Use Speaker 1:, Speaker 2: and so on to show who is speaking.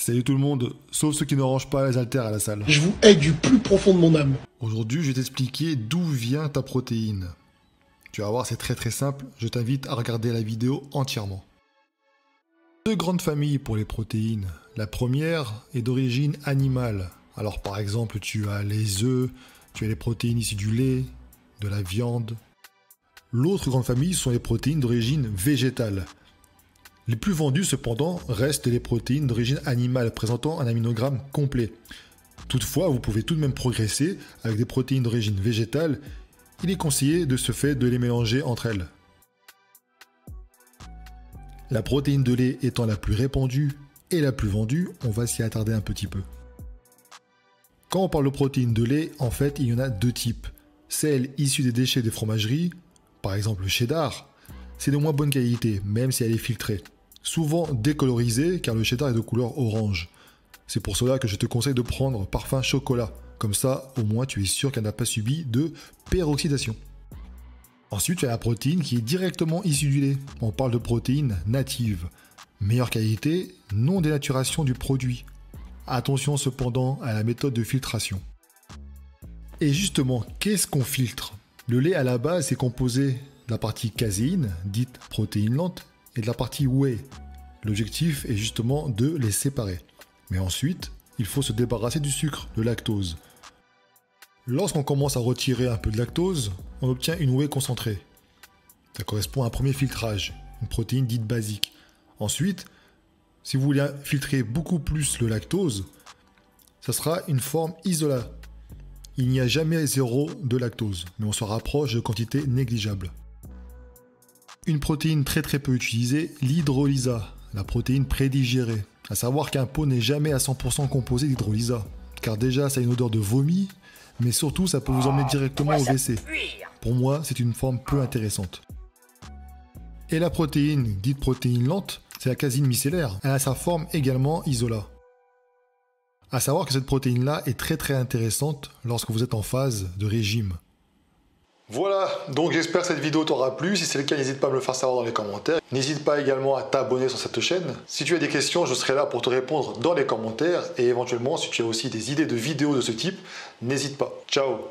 Speaker 1: Salut tout le monde, sauf ceux qui ne rangent pas les haltères à la salle.
Speaker 2: Je vous hais du plus profond de mon âme.
Speaker 1: Aujourd'hui, je vais t'expliquer d'où vient ta protéine. Tu vas voir, c'est très simple, je t'invite à regarder la vidéo entièrement. Deux grandes familles pour les protéines. La première est d'origine animale. Alors par exemple, tu as les œufs, tu as les protéines issues du lait, de la viande. L'autre grande famille sont les protéines d'origine végétale. Les plus vendus cependant restent les protéines d'origine animale présentant un aminogramme complet. Toutefois, vous pouvez tout de même progresser avec des protéines d'origine végétale. Il est conseillé de ce fait de les mélanger entre elles. La protéine de lait étant la plus répandue et la plus vendue, on va s'y attarder un petit peu. Quand on parle de protéines de lait, en fait, il y en a deux types. Celles issues des déchets des fromageries, par exemple le cheddar, c'est de moins bonne qualité, même si elle est filtrée. Souvent décolorisée, car le cheddar est de couleur orange. C'est pour cela que je te conseille de prendre parfum chocolat. Comme ça, au moins, tu es sûr qu'elle n'a pas subi de peroxydation. Ensuite, tu as la protéine qui est directement issue du lait. On parle de protéines natives. Meilleure qualité, non dénaturation du produit. Attention cependant à la méthode de filtration. Et justement, qu'est-ce qu'on filtre? Le lait à la base est composé de la partie caséine, dite protéine lente, et de la partie whey. L'objectif est justement de les séparer. Mais ensuite, il faut se débarrasser du sucre, de lactose. Lorsqu'on commence à retirer un peu de lactose, on obtient une whey concentrée. Ça correspond à un premier filtrage, une protéine dite basique. Ensuite, si vous voulez filtrer beaucoup plus le lactose, ça sera une forme isolat. Il n'y a jamais zéro de lactose, mais on se rapproche de quantités négligeables. Une protéine très peu utilisée, l'hydrolysa, la protéine prédigérée. À savoir qu'un pot n'est jamais à 100% composé d'hydrolysa, car déjà ça a une odeur de vomi, mais surtout ça peut vous emmener directement au WC. Pour moi, c'est une forme peu intéressante. Et la protéine, dite protéine lente, c'est la caséine micellaire. Elle a sa forme également isolat. À savoir que cette protéine-là est très intéressante lorsque vous êtes en phase de régime. Voilà, donc j'espère que cette vidéo t'aura plu. Si c'est le cas, n'hésite pas à me le faire savoir dans les commentaires. N'hésite pas également à t'abonner sur cette chaîne. Si tu as des questions, je serai là pour te répondre dans les commentaires. Et éventuellement, si tu as aussi des idées de vidéos de ce type, n'hésite pas. Ciao!